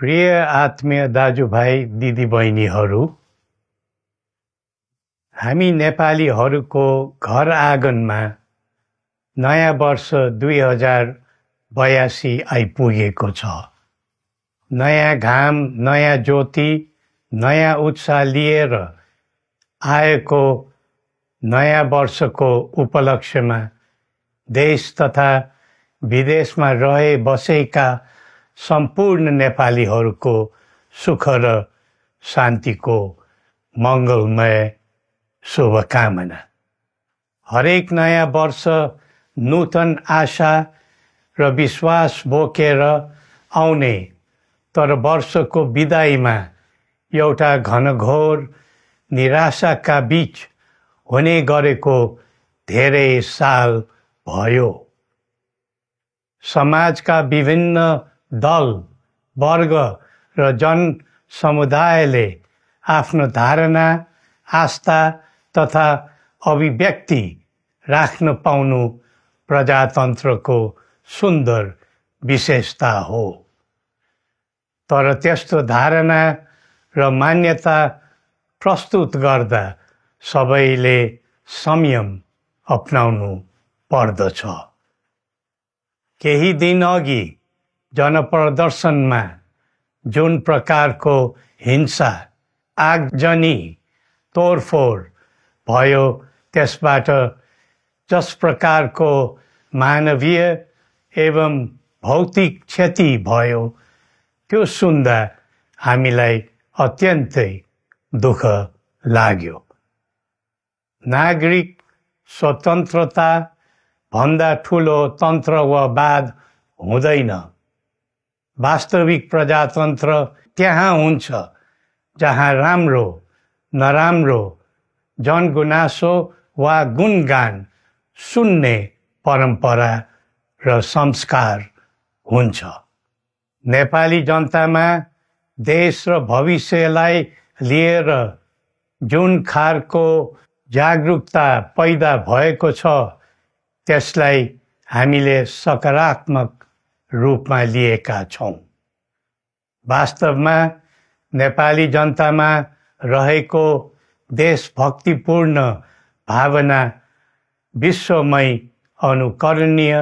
प्रिय आत्मीय दाजुभाइ दिदीबहिनीहरू, हामी नेपालीहरूको घर आँगनमा नयाँ वर्ष 2082 आइपुगेको छ। नयाँ घाम, नयाँ ज्योति, नयाँ उत्साह लिएर आएको नयाँ वर्षको उपलक्ष्यमा देश तथा विदेशमा रहे बसेका सम्पूर्ण नेपालीहरूको सुख र शान्तिको मङ्गलमय शुभकामना। हरेक नयाँ वर्ष नूतन आशा र विश्वास बोकेर आउने, तर वर्षको बिदाईमा एउटा घनघोर निराशाका बीच हुने गरेको धेरै साल भयो। समाजका विभिन्न दल, वर्ग र जन समुदायले आफ्नो धारणा, आस्था तथा अभिव्यक्ति राख्न पाउनु प्रजातन्त्रको सुन्दर विशेषता हो। तर त्यस्तो धारणा र मान्यता प्रस्तुत गर्दा सबैले संयम अपनाउनु पर्दछ। केही दिन अघि जनप्रदर्शनमा जुन प्रकारको हिंसा, आगजनी, तोडफोड भयो, त्यसबाट जस प्रकारको मानवीय एवं भौतिक क्षति भयो, त्यो सुन्दा हामीलाई अत्यन्तै दुःख लाग्यो। नागरिक स्वतन्त्रता भन्दा ठुलो तन्त्र वा वाद हुँदैन। वास्तविक प्रजातन्त्र त्यहाँ हुन्छ जहाँ राम्रो, नराम्रो, जनगुनासो वा गुणगान सुन्ने परम्परा र संस्कार हुन्छ। नेपाली जनतामा देश र भविष्यलाई लिएर जुन खालको जागरुकता पैदा भएको छ, त्यसलाई हामीले सकारात्मक रूपमा लिएका छौँ। वास्तवमा नेपाली जनतामा रहेको देशभक्तिपूर्ण भावना विश्वमै अनुकरणीय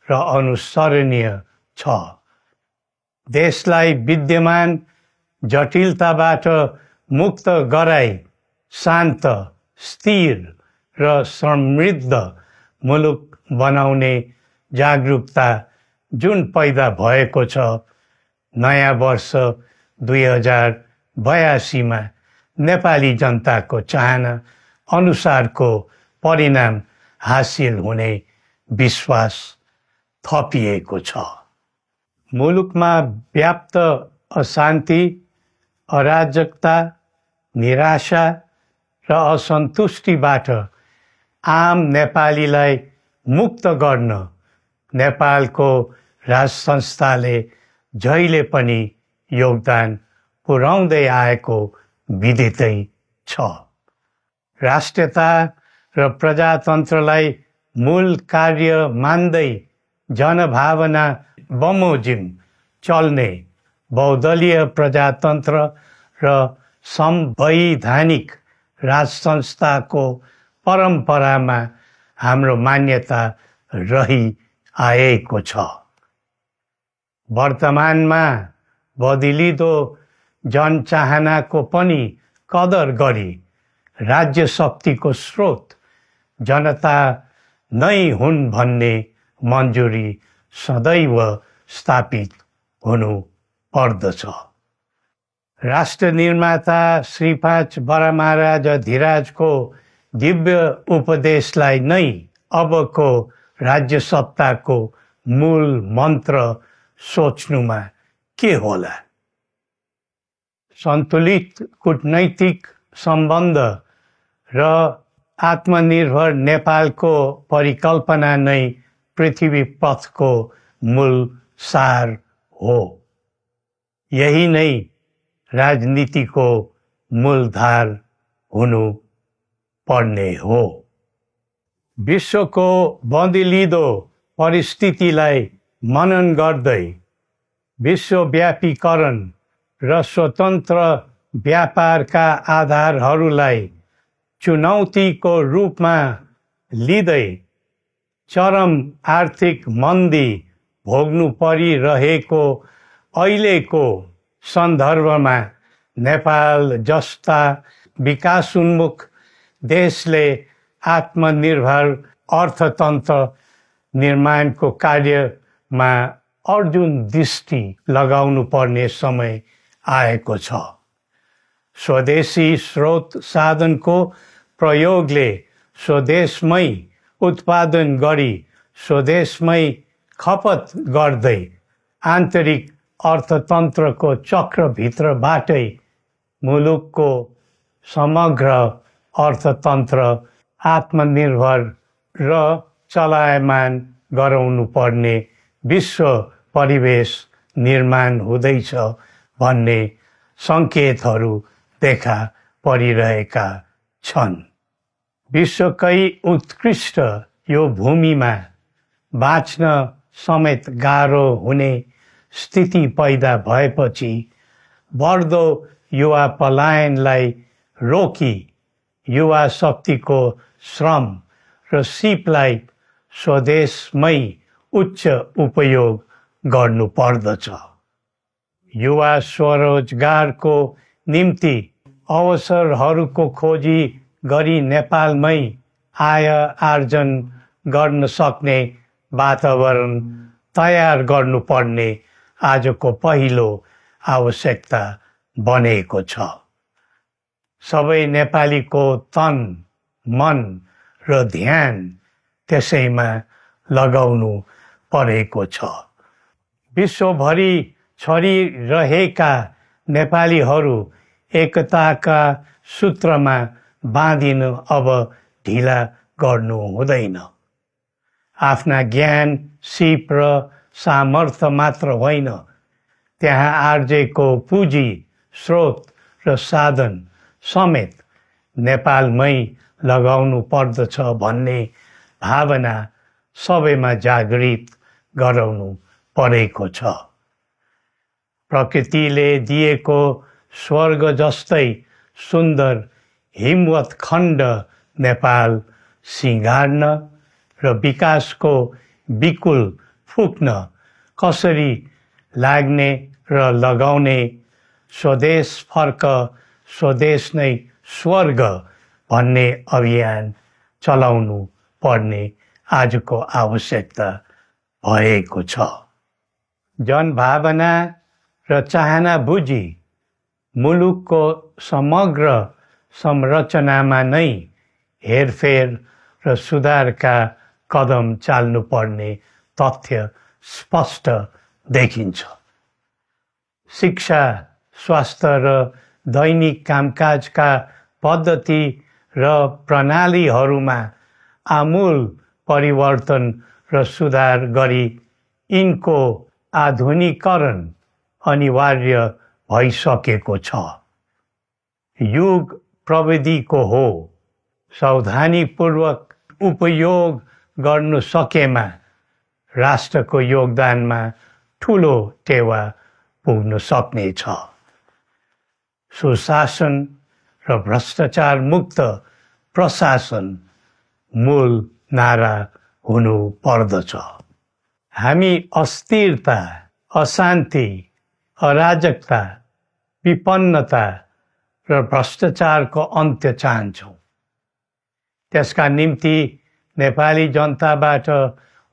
र अनुसरणीय छ। देशलाई विद्यमान जटिलताबाट मुक्त गराई शान्त, स्थिर र समृद्ध मुलुक बनाउने जागरुकता जुन पैदा भएको छ, नयाँ वर्ष 2082 मा नेपाली जनताको चाहना अनुसारको परिणाम हासिल हुने विश्वास थपिएको छ। मुलुकमा व्याप्त अशान्ति, अराजकता, निराशा र असन्तुष्टिबाट आम नेपालीलाई मुक्त गर्न नेपालको राज संस्थाले जहिले पनि योगदान पुर्याउँदै आएको विदितै छ। राष्ट्रियता र प्रजातन्त्रलाई मूल कार्य मान्दै जनभावना बमोजिम चल्ने बहुदलीय प्रजातन्त्र र संवैधानिक राज संस्थाको परम्परामा हाम्रो मान्यता रही आएको छ। वर्तमानमा बदलिँदो जनचाहनाको पनि कदर गरी राज्य शक्तिको स्रोत जनता नै हुन् भन्ने मन्जुरी सदैव स्थापित हुनु पर्दछ। राष्ट्र निर्माता श्री 5 बरामहाराज धीराजको दिव्य उपदेशलाई नै अबको राज्य सत्ताको मूल मन्त्र सोच्नुमा के होला? सन्तुलित कूटनैतिक सम्बन्ध र आत्मनिर्भर नेपालको परिकल्पना नै पृथ्वी पथको मूल सार हो। यही नै राजनीतिको मूलधार हुनु पर्ने हो। विश्वको बदलिँदो परिस्थितिलाई मनन गर्दै विश्वव्यापीकरण र स्वतन्त्र व्यापारका आधारहरूलाई चुनौतीको रूपमा लिँदै चरम आर्थिक मन्दी भोग्नु परिरहेको अहिलेको सन्दर्भमा नेपाल जस्ता विकासोन्मुख देशले आत्मनिर्भर अर्थतन्त्र निर्माणको कार्यमा अर्जुन दृष्टि लगाउनु पर्ने समय आएको छ। स्वदेशी स्रोत साधनको प्रयोगले स्वदेशमै उत्पादन गरी स्वदेशमै खपत गर्दै आन्तरिक अर्थतन्त्रको चक्रभित्रबाटै मुलुकको समग्र अर्थतन्त्र आत्मनिर्भर र चलायमान गराउनु पर्ने विश्व परिवेश निर्माण हुँदैछ भन्ने सङ्केतहरू देखा परिरहेका छन्। विश्वकै उत्कृष्ट यो भूमिमा बाँच्न समेत गाह्रो हुने स्थिति पैदा भएपछि बढ्दो युवा पलायनलाई रोकी युवा शक्तिको श्रम र सिपलाई स्वदेशमै उच्च उपयोग गर्नु पर्दछ। युवा स्वरोजगारको निम्ति अवसरहरूको खोजी गरी नेपालमै आय आर्जन गर्न सक्ने वातावरण तयार गर्नुपर्ने आजको पहिलो आवश्यकता बनेको छ। सबै नेपालीको तन, मन र ध्यान त्यसैमा लगाउनु परेको छ। विश्वभरि छरिरहेका नेपालीहरू एकताका सूत्रमा बाँधिन अब ढिला गर्नु हुँदैन। आफ्ना ज्ञान, सिप र सामर्थ्य मात्र होइन, त्यहाँ आर्जेको पुँजी, स्रोत र साधन समेत नेपालमै लगाउनु पर्दछ भन्ने भावना सबैमा जागृत गराउनु परेको छ। प्रकृतिले दिएको स्वर्ग जस्तै सुन्दर हिमवत् खण्ड नेपाल सिँगार्न र विकासको विपुल फुक्न कसरी लाग्ने र लगाउने स्वदेश फर्क स्वदेश नै स्वर्ग भन्ने अभियान चलाउनु पर्ने आजको आवश्यकता भएको छ। जनभावना र चाहना बुझी मुलुकको समग्र संरचनामा नै हेरफेर र सुधारका कदम चाल्नुपर्ने तथ्य स्पष्ट देखिन्छ। शिक्षा, स्वास्थ्य र दैनिक कामकाजका पद्धति र प्रणालीहरूमा आमूल परिवर्तन र सुधार गरी यिनको आधुनिकीकरण अनिवार्य भइसकेको छ। युग प्रविधिको हो, सावधानीपूर्वक उपयोग गर्नु सकेमा राष्ट्रको योगदानमा ठुलो टेवा पुग्न सक्नेछ। सुशासन र भ्रष्टाचार मुक्त प्रशासन मूल नारा हुनु पर्दछ। हामी अस्थिरता, अशान्ति, अराजकता, विपन्नता र भ्रष्टाचारको अन्त्य चाहन्छौँ। त्यसका निम्ति नेपाली जनताबाट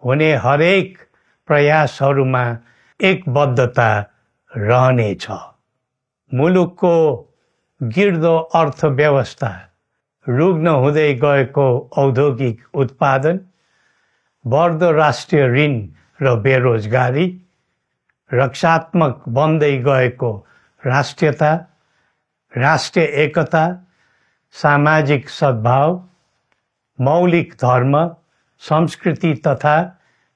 हुने हरेक प्रयासहरूमा एकबद्धता रहनेछ। मुलुकको गिर्दो अर्थव्यवस्था, रुग्न हुँदै गएको औद्योगिक उत्पादन, बढ्दो राष्ट्रिय ऋण र बेरोजगारी, रक्षात्मक बन्दै गएको राष्ट्रियता, राष्ट्रिय एकता, सामाजिक सद्भाव, मौलिक धर्म, संस्कृति तथा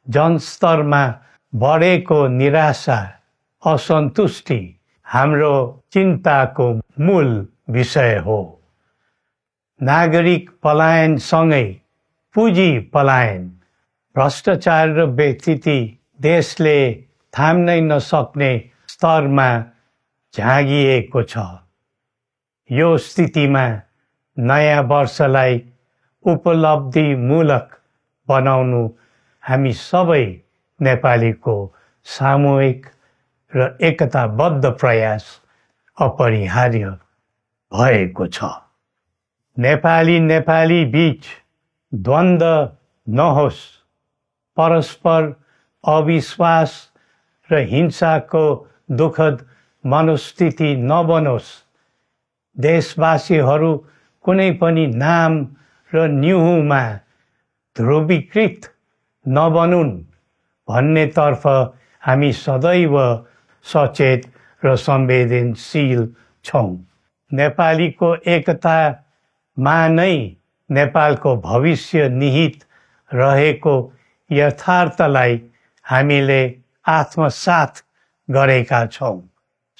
जनस्तरमा बढेको निराशा, असन्तुष्टि हाम्रो चिन्ताको मूल विषय हो। नागरिक पलायनसँगै पुँजी पलायन, भ्रष्टाचार र व्यथिति देशले थाम्नै नसक्ने स्तरमा झाँगिएको छ। यो स्थितिमा नयाँ वर्षलाई उपलब्धिमूलक बनाउनु हामी सबै नेपालीको सामूहिक र एकताबद्ध प्रयास अपरिहार्य भएको छ। नेपाली बीच द्वन्द्व नहोस्, परस्पर अविश्वास र हिंसाको दुःखद मनोस्थिति नबनोस्, देशवासीहरू कुनै पनि नाम र न्युहुमा ध्रुवीकृत नबनुन् भन्नेतर्फ हामी सदैव सचेत र संवेदनशील छौँ। नेपालीको एकतामा नै नेपालको भविष्य निहित रहेको यथार्थलाई हामीले आत्मसात गरेका छौँ।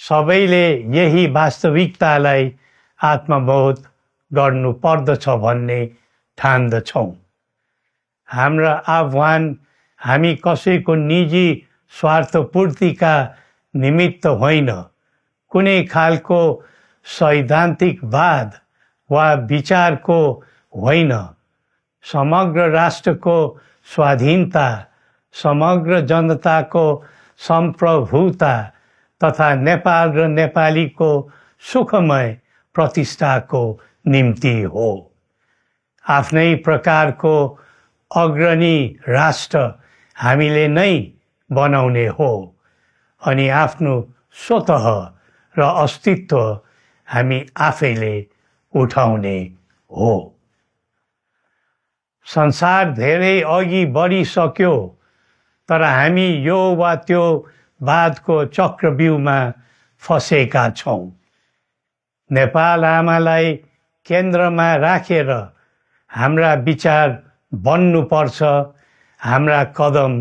सबैले यही वास्तविकतालाई आत्मबोध गर्नुपर्दछ भन्ने ठान्दछौँ। हाम्रा आह्वान हामी कसैको निजी स्वार्थपूर्तिका निमित्त होइन, कुनै खालको सैद्धान्तिकवाद वा विचारको होइन, समग्र राष्ट्रको स्वाधीनता, समग्र जनताको सम्प्रभुता तथा नेपाल र नेपालीको सुखमय प्रतिष्ठाको निम्ति हो। आफ्नै प्रकारको अग्रणी राष्ट्र हामीले नै बनाउने हो अनि आफ्नो स्वतः र अस्तित्व हामी आफैले उठाउने हो। संसार धेरै अघि बढिसक्यो, तर हामी यो वा त्यो वादको चक्रव्यूहमा फँसेका छौँ। नेपाल आमालाई केन्द्रमा राखेर हाम्रा विचार बन्नुपर्छ, हाम्रा कदम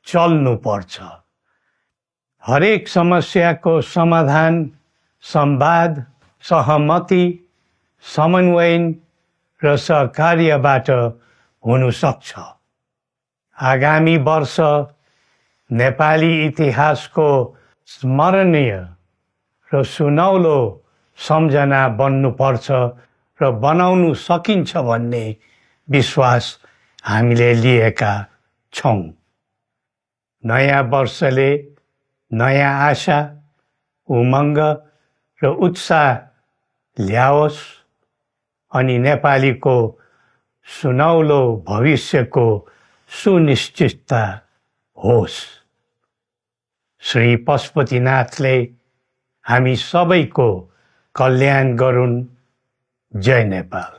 चल्नुपर्छ। हरेक समस्याको समाधान संवाद, सहमति, समन्वयन र सहकार्यबाट हुन सक्छ। आगामी वर्ष नेपाली इतिहासको स्मरणीय र सुनौलो सम्झना बन्नुपर्छ र बनाउनु सकिन्छ भन्ने विश्वास हामीले लिएका छौँ। नयाँ वर्षले नयाँ आशा, उमङ्ग र उत्साह ल्याओस् अनि नेपालीको सुनौलो भविष्यको सुनिश्चितता होस्। श्री पशुपतिनाथले हामी सबैको कल्याण गरून्। जय नेपाल।